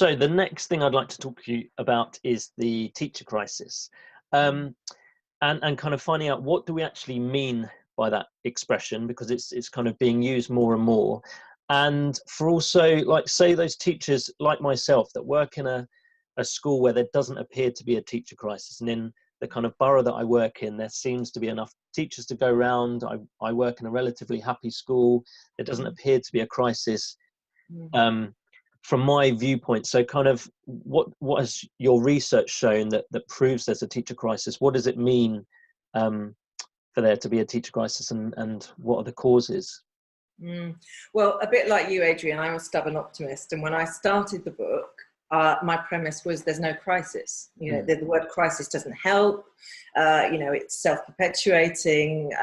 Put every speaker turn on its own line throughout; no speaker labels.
So the next thing I'd like to talk to you about is the teacher crisis, and kind of finding out what do we actually mean by that expression, because it's kind of being used more and more. And for also, like, say those teachers like myself that work in a school where there doesn't appear to be a teacher crisis, and in the kind of borough that I work in, there seems to be enough teachers to go around. I work in a relatively happy school. There doesn't appear to be a crisis from my viewpoint. So kind of what has your research shown that proves there's a teacher crisis? What does it mean for there to be a teacher crisis, and what are the causes?
Well, a bit like you, Adrian, I'm a stubborn optimist. And when I started the book, my premise was there's no crisis. You know, the word crisis doesn't help. You know, it's self-perpetuating.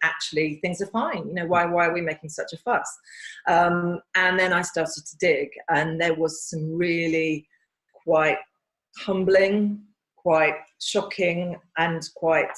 Actually, things are fine. You know, why are we making such a fuss? And then I started to dig, and there was some really quite humbling, quite shocking, and quite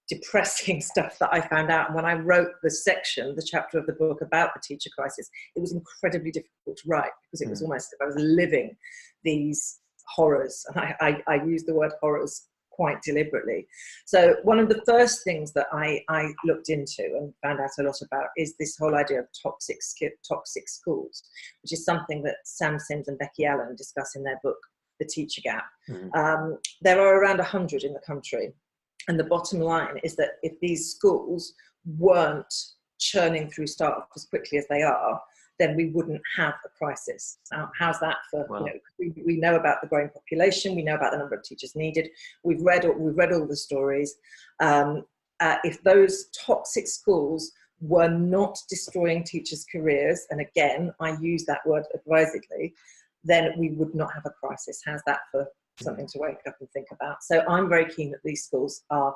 depressing stuff that I found out. And when I wrote the chapter of the book about the teacher crisis, it was incredibly difficult to write, because it was almost as if I was living these horrors. And I use the word horrors quite deliberately. So one of the first things that I looked into and found out a lot about is this whole idea of toxic schools, which is something that Sam Sims and Becky Allen discuss in their book, The Teacher Gap. There are around 100 in the country. And the bottom line is that if these schools weren't churning through staff as quickly as they are, then we wouldn't have a crisis. How's that for, wow. You know, we know about the growing population, we know about the number of teachers needed, we've read all the stories. If those toxic schools were not destroying teachers' careers, and again, I use that word advisedly, then we would not have a crisis. How's that for something to wake up and think about? So I'm very keen that these schools are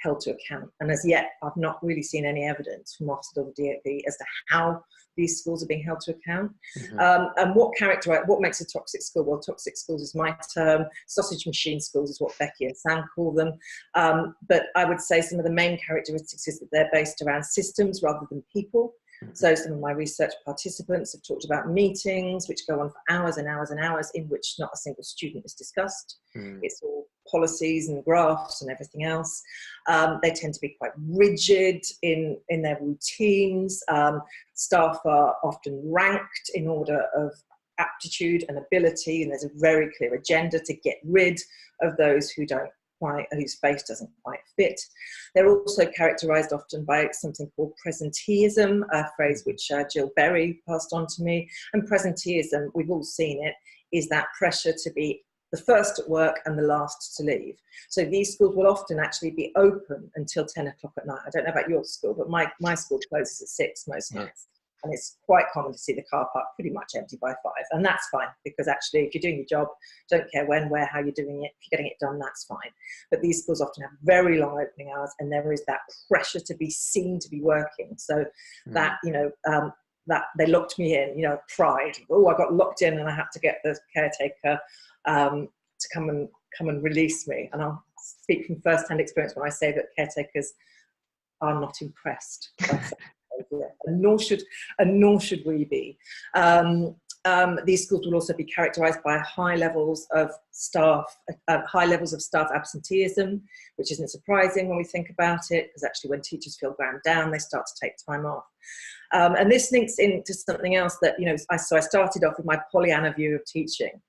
held to account. And as yet, I've not really seen any evidence from Ofsted or the DfE as to how these schools are being held to account. And what makes a toxic school? Well, toxic schools is my term. Sausage machine schools is what Becky and Sam call them. But I would say some of the main characteristics is that they're based around systems rather than people. So some of my research participants have talked about meetings which go on for hours and hours and hours, in which not a single student is discussed. It's all policies and graphs and everything else. They tend to be quite rigid in their routines. Staff are often ranked in order of aptitude and ability, and there's a very clear agenda to get rid of those whose face doesn't quite fit. They're also characterised often by something called presenteeism, a phrase which Jill Berry passed on to me. And presenteeism, we've all seen it, is that pressure to be the first at work and the last to leave. So these schools will often actually be open until 10 o'clock at night. I don't know about your school, but my school closes at 6 most nights. And it's quite common to see the car park pretty much empty by 5. And that's fine, because actually if you're doing your job, don't care when, where, how you're doing it, if you're getting it done, that's fine. But these schools often have very long opening hours, and there is that pressure to be seen to be working. So that, you know, that they locked me in, you know, pride. Oh, I got locked in and I had to get the caretaker to come and release me. And I'll speak from first-hand experience when I say that caretakers are not impressed by and nor should we be. These schools will also be characterised by high levels of staff absenteeism, which isn't surprising when we think about it, because actually when teachers feel ground down, they start to take time off. And this links into something else that, you know, I started off with my Pollyanna view of teaching.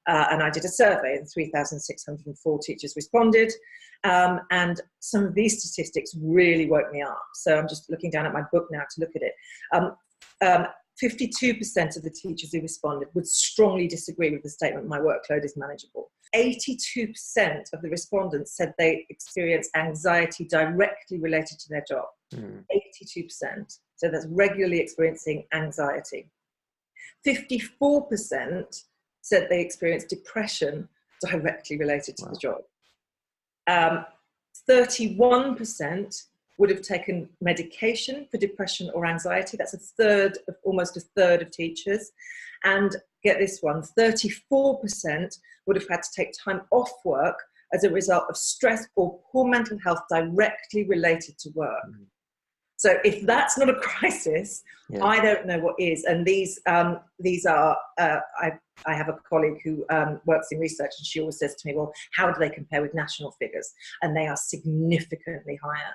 And I did a survey, and 3,604 teachers responded. And some of these statistics really woke me up. So I'm just looking down at my book now to look at it. 52% of the teachers who responded would strongly disagree with the statement, my workload is manageable. 82% of the respondents said they experience anxiety directly related to their job. 82%. So that's regularly experiencing anxiety. 54% said they experienced depression directly related to the job. 31% would have taken medication for depression or anxiety. That's almost a third of teachers. And get this one, 34% would have had to take time off work as a result of stress or poor mental health directly related to work. So if that's not a crisis,
Yeah.
I don't know what is. And these are, I have a colleague who works in research, and she always says to me, well, how do they compare with national figures? And they are significantly higher.